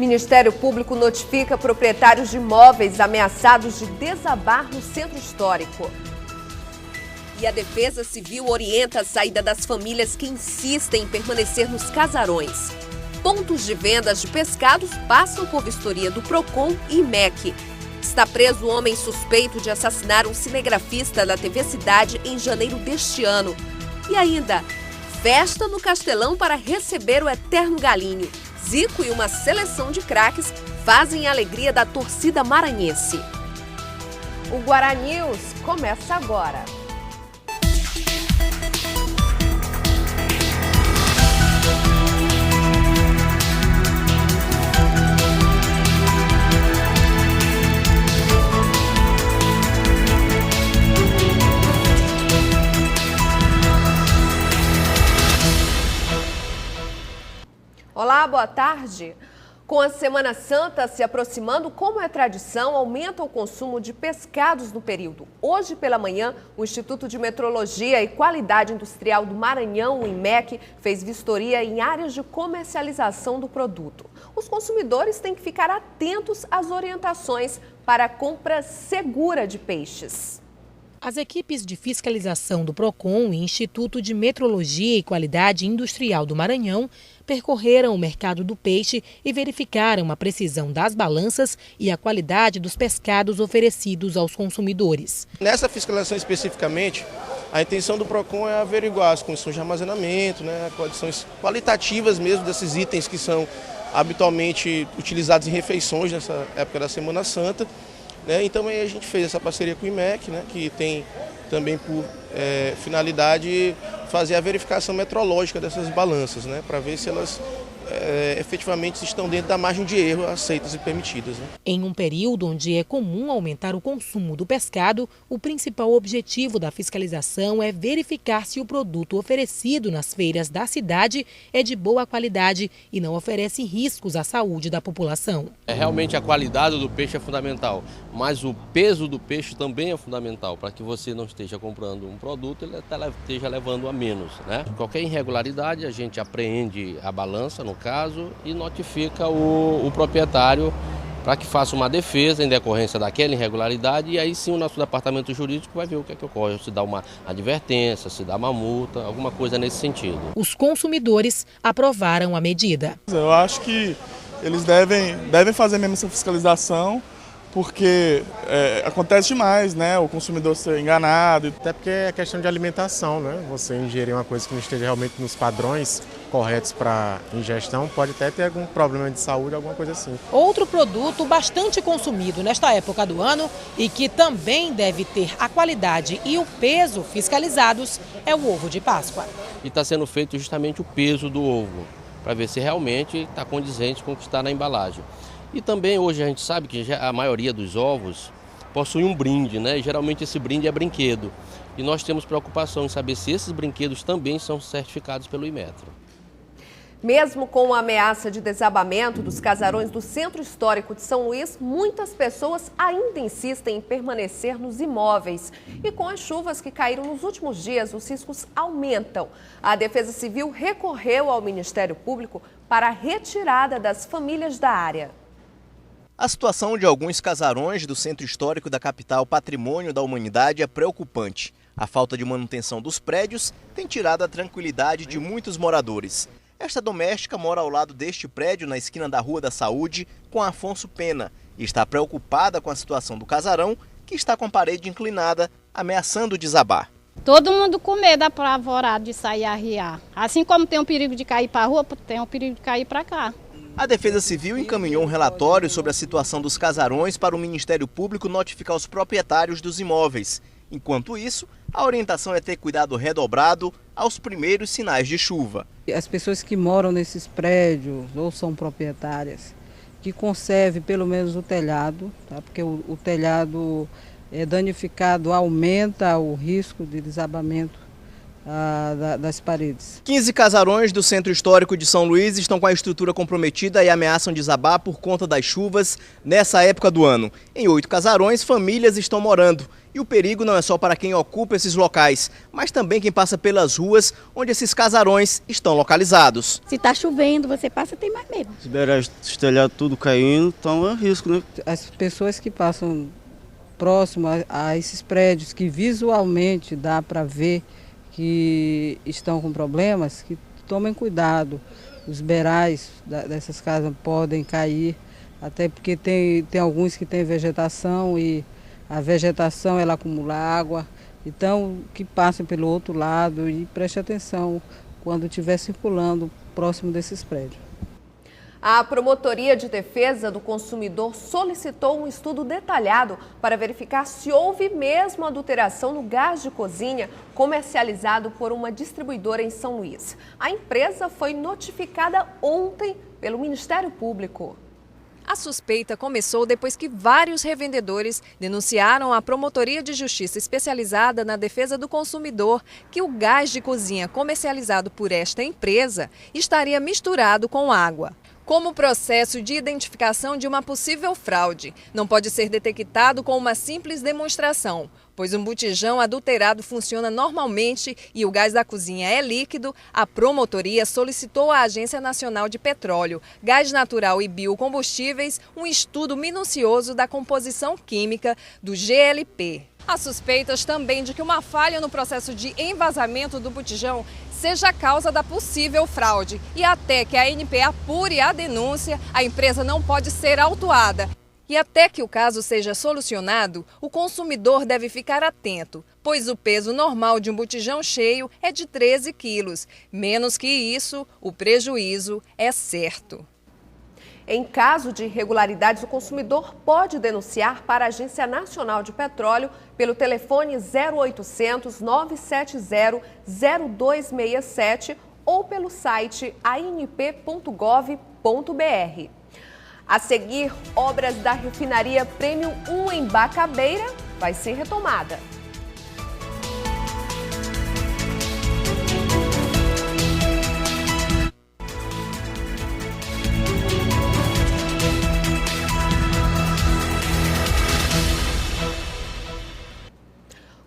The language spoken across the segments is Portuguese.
Ministério Público notifica proprietários de imóveis ameaçados de desabar no centro histórico. E a Defesa Civil orienta a saída das famílias que insistem em permanecer nos casarões. Pontos de vendas de pescados passam por vistoria do Procon e IMEC. Está preso o homem suspeito de assassinar um cinegrafista da TV Cidade em janeiro deste ano. E ainda, festa no Castelão para receber o Eterno Galinho. Zico e uma seleção de craques fazem a alegria da torcida maranhense. O Guarani News começa agora. Olá, boa tarde. Com a Semana Santa se aproximando, como é tradição, aumenta o consumo de pescados no período. Hoje pela manhã, o Instituto de Metrologia e Qualidade Industrial do Maranhão, o IMEC, fez vistoria em áreas de comercialização do produto. Os consumidores têm que ficar atentos às orientações para a compra segura de peixes. As equipes de fiscalização do Procon e Instituto de Metrologia e Qualidade Industrial do Maranhão percorreram o mercado do peixe e verificaram a precisão das balanças e a qualidade dos pescados oferecidos aos consumidores. Nessa fiscalização especificamente, a intenção do Procon é averiguar as condições de armazenamento, condições qualitativas mesmo desses itens que são habitualmente utilizados em refeições nessa época da Semana Santa. Então aí a gente fez essa parceria com o IMEC, que tem também por finalidade fazer a verificação metrológica dessas balanças, para ver se elas efetivamente estão dentro da margem de erro aceitas e permitidas. Em um período onde é comum aumentar o consumo do pescado, o principal objetivo da fiscalização é verificar se o produto oferecido nas feiras da cidade é de boa qualidade e não oferece riscos à saúde da população. Realmente a qualidade do peixe é fundamental, mas o peso do peixe também é fundamental para que você não esteja comprando um produto e esteja levando a menos. Qualquer irregularidade a gente apreende a balança, no caso, e notifica o proprietário para que faça uma defesa em decorrência daquela irregularidade, e aí sim o nosso departamento jurídico vai ver o que é que ocorre, se dá uma advertência, se dá uma multa, alguma coisa nesse sentido. Os consumidores aprovaram a medida. Eu acho que eles devem fazer mesmo essa fiscalização, porque acontece demais, o consumidor ser enganado. Até porque é questão de alimentação, Você ingerir uma coisa que não esteja realmente nos padrões corretos para ingestão, pode até ter algum problema de saúde, alguma coisa assim. Outro produto bastante consumido nesta época do ano e que também deve ter a qualidade e o peso fiscalizados é o ovo de Páscoa. E está sendo feito justamente o peso do ovo, para ver se realmente está condizente com o que está na embalagem. E também hoje a gente sabe que a maioria dos ovos possui um brinde, E geralmente esse brinde é brinquedo. E nós temos preocupação em saber se esses brinquedos também são certificados pelo Inmetro. Mesmo com a ameaça de desabamento dos casarões do Centro Histórico de São Luís, muitas pessoas ainda insistem em permanecer nos imóveis. E com as chuvas que caíram nos últimos dias, os riscos aumentam. A Defesa Civil recorreu ao Ministério Público para a retirada das famílias da área. A situação de alguns casarões do Centro Histórico da capital Patrimônio da Humanidade é preocupante. A falta de manutenção dos prédios tem tirado a tranquilidade de muitos moradores. Esta doméstica mora ao lado deste prédio, na esquina da Rua da Saúde, com Afonso Pena, e está preocupada com a situação do casarão, que está com a parede inclinada, ameaçando desabar. Todo mundo com medo apavorado de sair a arriar. Assim como tem o perigo de cair para a rua, tem o perigo de cair para cá. A Defesa Civil encaminhou um relatório sobre a situação dos casarões para o Ministério Público notificar os proprietários dos imóveis. Enquanto isso, a orientação é ter cuidado redobrado aos primeiros sinais de chuva. As pessoas que moram nesses prédios ou são proprietárias, que conservem pelo menos o telhado, porque o telhado danificado aumenta o risco de desabamento das paredes. 15 casarões do Centro Histórico de São Luís estão com a estrutura comprometida e ameaçam desabar por conta das chuvas nessa época do ano. Em 8 casarões, famílias estão morando E o perigo não é só para quem ocupa esses locais, mas também quem passa pelas ruas onde esses casarões estão localizados. Se está chovendo, você passa, tem mais medo. Se vier os telhados tudo caindo, então é risco, né? As pessoas que passam próximo a esses prédios, que visualmente dá para ver que estão com problemas, que tomem cuidado. Os beirais dessas casas podem cair, até porque tem alguns que têm vegetação e a vegetação ela acumula água, então que passem pelo outro lado e preste atenção quando estiver circulando próximo desses prédios. A Promotoria de Defesa do Consumidor solicitou um estudo detalhado para verificar se houve mesmo adulteração no gás de cozinha comercializado por uma distribuidora em São Luís. A empresa foi notificada ontem pelo Ministério Público. A suspeita começou depois que vários revendedores denunciaram à Promotoria de Justiça especializada na defesa do consumidor que o gás de cozinha comercializado por esta empresa estaria misturado com água. Como processo de identificação de uma possível fraude, não pode ser detectado com uma simples demonstração, pois um botijão adulterado funciona normalmente e o gás da cozinha é líquido, a promotoria solicitou à Agência Nacional de Petróleo, Gás Natural e Biocombustíveis um estudo minucioso da composição química do GLP. Há suspeitas também de que uma falha no processo de envasamento do botijão seja a causa da possível fraude. E até que a ANP apure a denúncia, a empresa não pode ser autuada. E até que o caso seja solucionado, o consumidor deve ficar atento, pois o peso normal de um botijão cheio é de 13 quilos. Menos que isso, o prejuízo é certo. Em caso de irregularidades, o consumidor pode denunciar para a Agência Nacional de Petróleo pelo telefone 0800 970 0267 ou pelo site anp.gov.br. A seguir, obras da refinaria Premium 1 em Bacabeira vai ser retomada.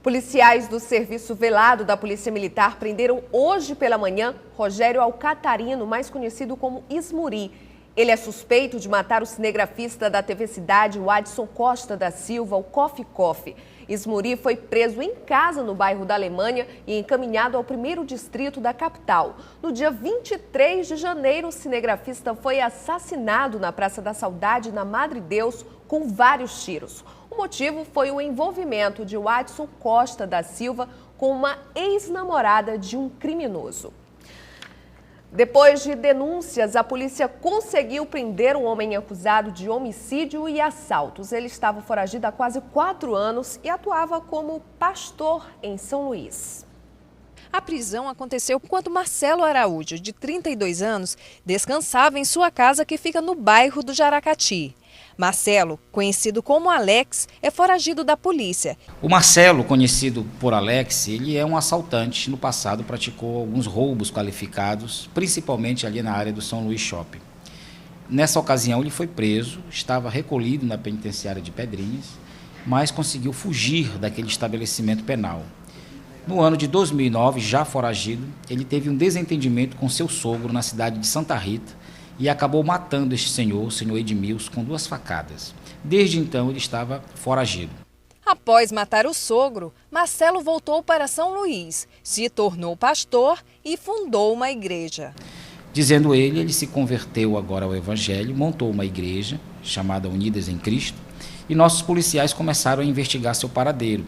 Policiais do Serviço Velado da Polícia Militar prenderam hoje pela manhã Rogério Alcatarino, mais conhecido como Ismuri. Ele é suspeito de matar o cinegrafista da TV Cidade, o Adson Costa da Silva, o Coffee Coffee. Ismuri foi preso em casa no bairro da Alemanha e encaminhado ao 1º distrito da capital. No dia 23 de janeiro, o cinegrafista foi assassinado na Praça da Saudade, na Madre Deus, com vários tiros. O motivo foi o envolvimento de Adson Costa da Silva com uma ex-namorada de um criminoso. Depois de denúncias, a polícia conseguiu prender um homem acusado de homicídio e assaltos. Ele estava foragido há quase 4 anos e atuava como pastor em São Luís. A prisão aconteceu quando Marcelo Araújo, de 32 anos, descansava em sua casa que fica no bairro do Jaracati. Marcelo, conhecido como Alex, é foragido da polícia. O Marcelo, conhecido por Alex, ele é um assaltante. No passado praticou alguns roubos qualificados, principalmente ali na área do São Luís Shopping. Nessa ocasião ele foi preso, estava recolhido na penitenciária de Pedrinhas, mas conseguiu fugir daquele estabelecimento penal. No ano de 2009, já foragido, ele teve um desentendimento com seu sogro na cidade de Santa Rita, e acabou matando este senhor, o senhor Edmilson, com 2 facadas. Desde então, ele estava foragido. Após matar o sogro, Marcelo voltou para São Luís, se tornou pastor e fundou uma igreja. Dizendo ele se converteu agora ao Evangelho, montou uma igreja chamada Unidas em Cristo, e nossos policiais começaram a investigar seu paradeiro.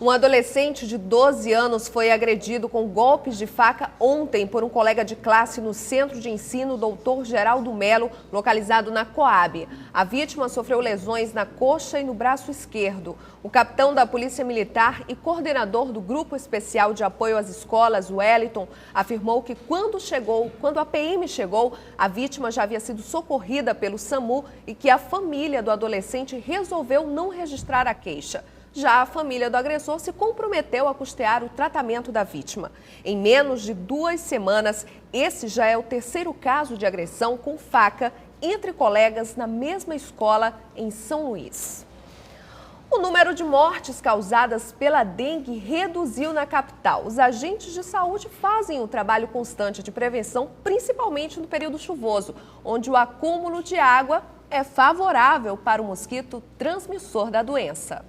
Um adolescente de 12 anos foi agredido com golpes de faca ontem por um colega de classe no Centro de Ensino Dr. Geraldo Melo, localizado na Coab. A vítima sofreu lesões na coxa e no braço esquerdo. O capitão da Polícia Militar e coordenador do Grupo Especial de Apoio às Escolas, Wellington, afirmou que quando a PM chegou, a vítima já havia sido socorrida pelo SAMU e que a família do adolescente resolveu não registrar a queixa. Já a família do agressor se comprometeu a custear o tratamento da vítima. Em menos de 2 semanas, esse já é o 3º caso de agressão com faca entre colegas na mesma escola em São Luís. O número de mortes causadas pela dengue reduziu na capital. Os agentes de saúde fazem um trabalho constante de prevenção, principalmente no período chuvoso, onde o acúmulo de água é favorável para o mosquito transmissor da doença.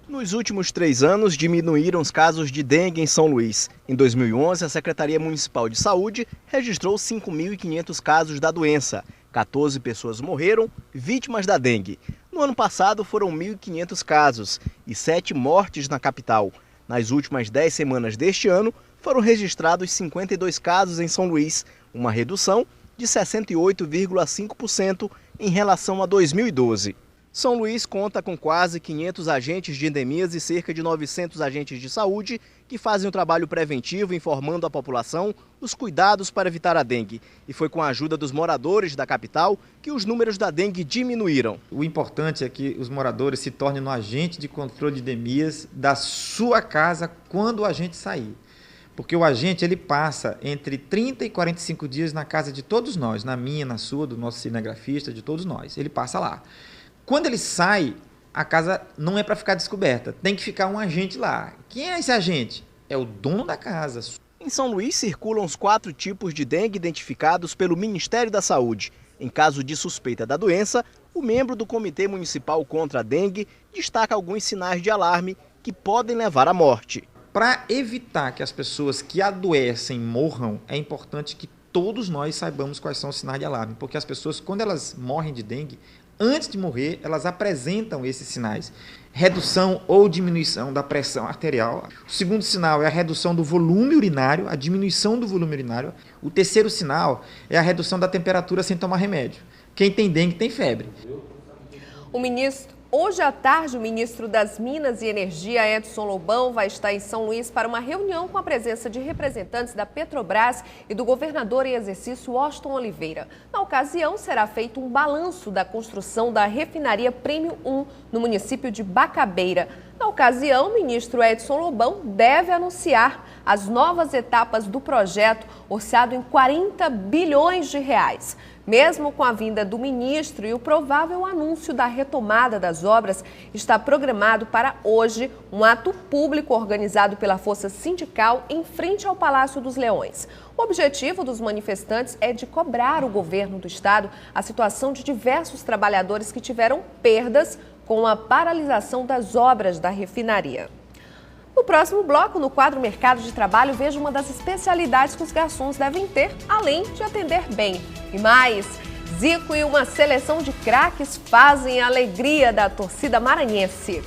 Nos últimos 3 anos, diminuíram os casos de dengue em São Luís. Em 2011, a Secretaria Municipal de Saúde registrou 5.500 casos da doença. 14 pessoas morreram, vítimas da dengue. No ano passado, foram 1.500 casos e 7 mortes na capital. Nas últimas 10 semanas deste ano, foram registrados 52 casos em São Luís, uma redução de 68,5% em relação a 2012. São Luís conta com quase 500 agentes de endemias e cerca de 900 agentes de saúde que fazem um trabalho preventivo informando a população os cuidados para evitar a dengue. E foi com a ajuda dos moradores da capital que os números da dengue diminuíram. O importante é que os moradores se tornem um agente de controle de endemias da sua casa quando o agente sair. Porque o agente ele passa entre 30 e 45 dias na casa de todos nós, na minha, na sua, do nosso cinegrafista, de todos nós. Ele passa lá. Quando ele sai, a casa não é para ficar descoberta, tem que ficar um agente lá. Quem é esse agente? É o dono da casa. Em São Luís circulam os 4 tipos de dengue identificados pelo Ministério da Saúde. Em caso de suspeita da doença, o membro do Comitê Municipal contra a Dengue destaca alguns sinais de alarme que podem levar à morte. Para evitar que as pessoas que adoecem morram, é importante que todos nós saibamos quais são os sinais de alarme, porque as pessoas, quando elas morrem de dengue, antes de morrer, elas apresentam esses sinais. Redução ou diminuição da pressão arterial. O segundo sinal é a redução do volume urinário, a diminuição do volume urinário. O terceiro sinal é a redução da temperatura sem tomar remédio. Quem tem dengue tem febre. Hoje à tarde, o ministro das Minas e Energia, Edson Lobão, vai estar em São Luís para uma reunião com a presença de representantes da Petrobras e do governador em exercício, Washington Oliveira. Na ocasião, será feito um balanço da construção da refinaria Prêmio 1 no município de Bacabeira. Na ocasião, o ministro Edson Lobão deve anunciar as novas etapas do projeto, orçado em 40 bilhões de reais. Mesmo com a vinda do ministro e o provável anúncio da retomada das obras, está programado para hoje um ato público organizado pela Força Sindical em frente ao Palácio dos Leões. O objetivo dos manifestantes é de cobrar o governo do estado a situação de diversos trabalhadores que tiveram perdas com a paralisação das obras da refinaria. No próximo bloco, no quadro Mercado de Trabalho, veja uma das especialidades que os garçons devem ter, além de atender bem. E mais, Zico e uma seleção de craques fazem a alegria da torcida maranhense.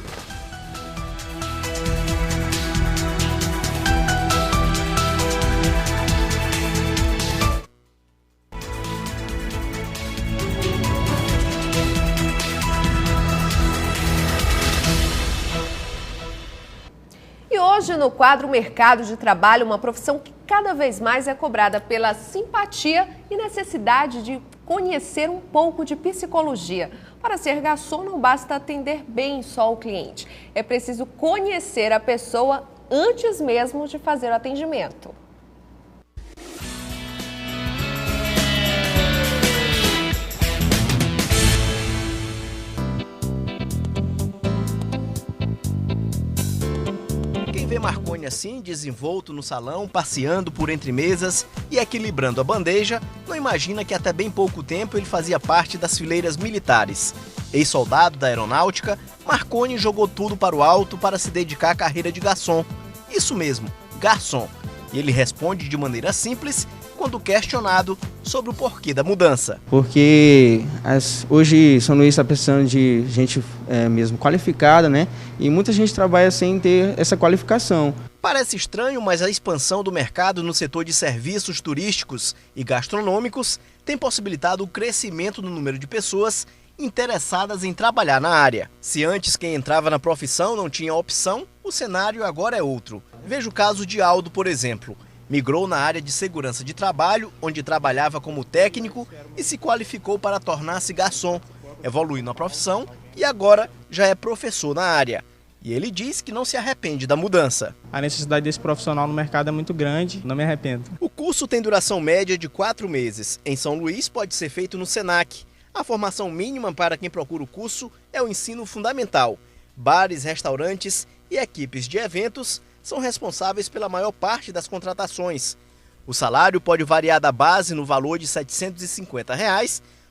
Hoje, no quadro Mercado de Trabalho, uma profissão que cada vez mais é cobrada pela simpatia e necessidade de conhecer um pouco de psicologia. Para ser garçom, não basta atender bem só o cliente. É preciso conhecer a pessoa antes mesmo de fazer o atendimento. Vê Marconi assim, desenvolto no salão, passeando por entre mesas e equilibrando a bandeja, não imagina que até bem pouco tempo ele fazia parte das fileiras militares. Ex-soldado da aeronáutica, Marconi jogou tudo para o alto para se dedicar à carreira de garçom. Isso mesmo, garçom. E ele responde de maneira simples quando questionado sobre o porquê da mudança. Porque hoje São Luís está precisando de gente mesmo qualificada, né? E muita gente trabalha sem ter essa qualificação. Parece estranho, mas a expansão do mercado no setor de serviços turísticos e gastronômicos tem possibilitado o crescimento no número de pessoas interessadas em trabalhar na área. Se antes quem entrava na profissão não tinha opção, o cenário agora é outro. Veja o caso de Aldo, por exemplo. Migrou na área de segurança de trabalho, onde trabalhava como técnico e se qualificou para tornar-se garçom. Evoluiu na profissão e agora já é professor na área. E ele diz que não se arrepende da mudança. A necessidade desse profissional no mercado é muito grande, não me arrependo. O curso tem duração média de 4 meses. Em São Luís pode ser feito no SENAC. A formação mínima para quem procura o curso é o ensino fundamental. Bares, restaurantes e equipes de eventos são responsáveis pela maior parte das contratações. O salário pode variar da base no valor de R$ 750,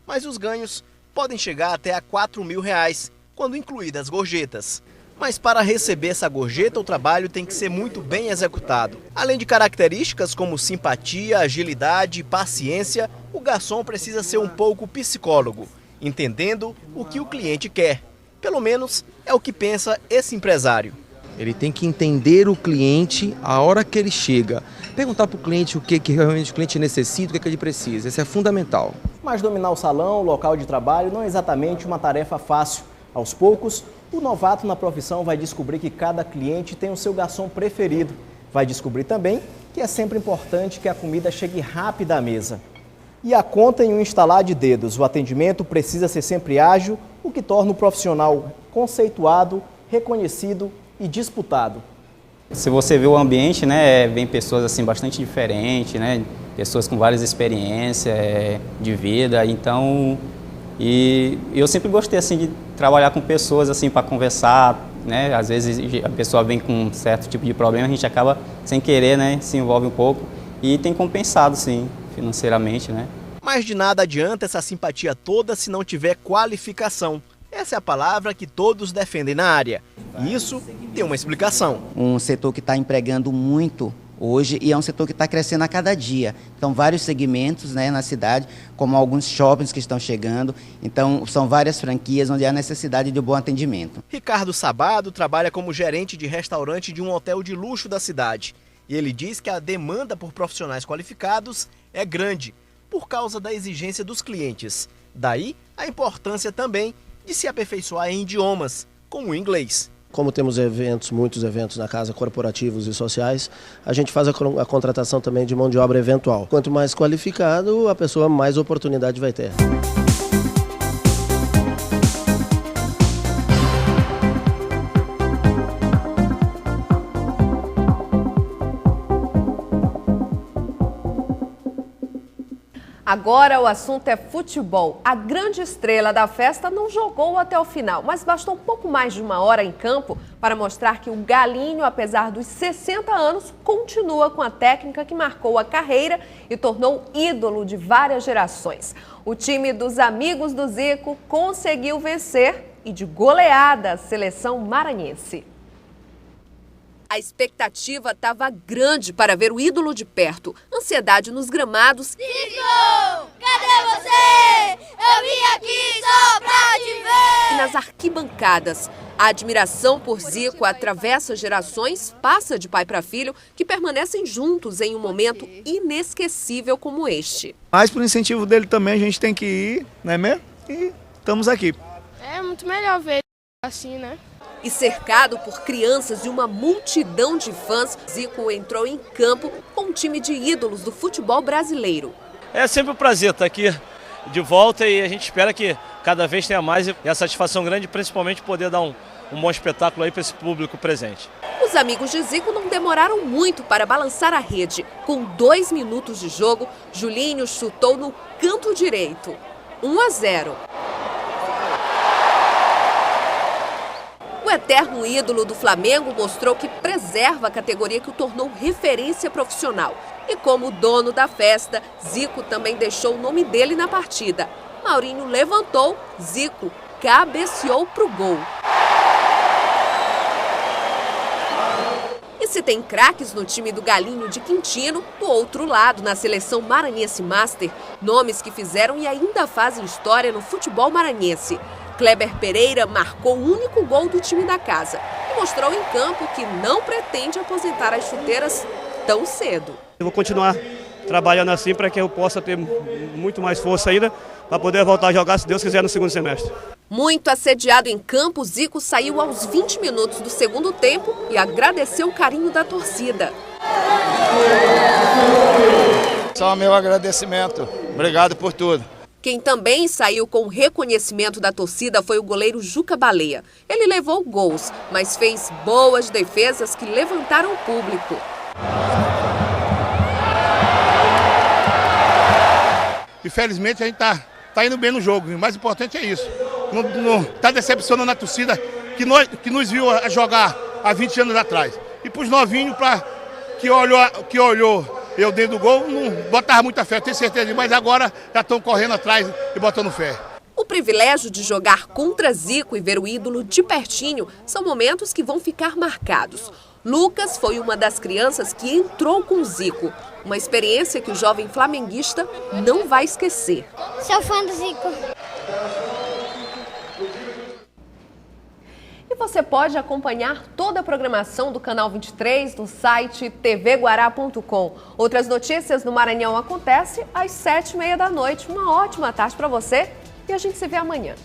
mas os ganhos podem chegar até a R$ 4.000, quando incluídas gorjetas. Mas para receber essa gorjeta, o trabalho tem que ser muito bem executado. Além de características como simpatia, agilidade e paciência, o garçom precisa ser um pouco psicólogo, entendendo o que o cliente quer. Pelo menos é o que pensa esse empresário. Ele tem que entender o cliente a hora que ele chega. Perguntar para o cliente o que realmente o cliente necessita, o que ele precisa. Isso é fundamental. Mas dominar o salão, o local de trabalho, não é exatamente uma tarefa fácil. Aos poucos, o novato na profissão vai descobrir que cada cliente tem o seu garçom preferido. Vai descobrir também que é sempre importante que a comida chegue rápida à mesa. E a conta em um instalar de dedos. O atendimento precisa ser sempre ágil, o que torna o profissional conceituado, reconhecido e disputado. Se você vê o ambiente, né, vem pessoas assim bastante diferentes, né, pessoas com várias experiências de vida, então, e eu sempre gostei assim de trabalhar com pessoas assim para conversar, né, às vezes a pessoa vem com um certo tipo de problema, a gente acaba sem querer, né, se envolve um pouco e tem compensado sim, financeiramente, né. Mas de nada adianta essa simpatia toda se não tiver qualificação. Essa é a palavra que todos defendem na área. E isso tem uma explicação. Um setor que está empregando muito hoje e é um setor que está crescendo a cada dia. Então, vários segmentos, né, na cidade, como alguns shoppings que estão chegando. Então, são várias franquias onde há necessidade de um bom atendimento. Ricardo Sabado trabalha como gerente de restaurante de um hotel de luxo da cidade. E ele diz que a demanda por profissionais qualificados é grande, por causa da exigência dos clientes. Daí, a importância também de se aperfeiçoar em idiomas, como o inglês. Como temos muitos eventos na casa, corporativos e sociais, a gente faz a contratação também de mão de obra eventual. Quanto mais qualificado, a pessoa mais oportunidade vai ter. Agora o assunto é futebol. A grande estrela da festa não jogou até o final, mas bastou um pouco mais de uma hora em campo para mostrar que o Galinho, apesar dos 60 anos, continua com a técnica que marcou a carreira e tornou ídolo de várias gerações. O time dos amigos do Zico conseguiu vencer e de goleada a seleção maranhense. A expectativa estava grande para ver o ídolo de perto. Ansiedade nos gramados. Zico, cadê você? Eu vim aqui só pra te ver! E nas arquibancadas. A admiração por Zico atravessa gerações, passa de pai para filho, que permanecem juntos em um momento inesquecível como este. Mas por incentivo dele também a gente tem que ir, não é mesmo? E estamos aqui. É muito melhor ver assim, né? E cercado por crianças e uma multidão de fãs, Zico entrou em campo com um time de ídolos do futebol brasileiro. É sempre um prazer estar aqui de volta e a gente espera que cada vez tenha mais e a satisfação grande, principalmente poder dar um bom espetáculo aí para esse público presente. Os amigos de Zico não demoraram muito para balançar a rede. Com 2 minutos de jogo, Julinho chutou no canto direito. 1-0. O eterno ídolo do Flamengo mostrou que preserva a categoria que o tornou referência profissional. E como dono da festa, Zico também deixou o nome dele na partida. Maurinho levantou, Zico cabeceou pro gol. E se tem craques no time do Galinho de Quintino, do outro lado, na seleção maranhense Master, nomes que fizeram e ainda fazem história no futebol maranhense. Kleber Pereira marcou o único gol do time da casa e mostrou em campo que não pretende aposentar as chuteiras tão cedo. Eu vou continuar trabalhando assim para que eu possa ter muito mais força ainda para poder voltar a jogar, se Deus quiser, no segundo semestre. Muito assediado em campo, Zico saiu aos 20 minutos do segundo tempo e agradeceu o carinho da torcida. Só meu agradecimento. Obrigado por tudo. Quem também saiu com reconhecimento da torcida foi o goleiro Juca Baleia. Ele levou gols, mas fez boas defesas que levantaram o público. Infelizmente a gente tá indo bem no jogo, o mais importante é isso. Não tá decepcionando a torcida, que nos viu a jogar há 20 anos atrás. E para os novinhos, que olhou eu dentro do gol, não botava muita fé, eu tenho certeza, mas agora já estão correndo atrás e botando fé. O privilégio de jogar contra Zico e ver o ídolo de pertinho são momentos que vão ficar marcados. Lucas foi uma das crianças que entrou com Zico, uma experiência que o jovem flamenguista não vai esquecer. Sou fã do Zico. E você pode acompanhar toda a programação do Canal 23 no site tvguará.com. Outras notícias no Maranhão acontecem às 7h30 da noite. Uma ótima tarde para você e a gente se vê amanhã.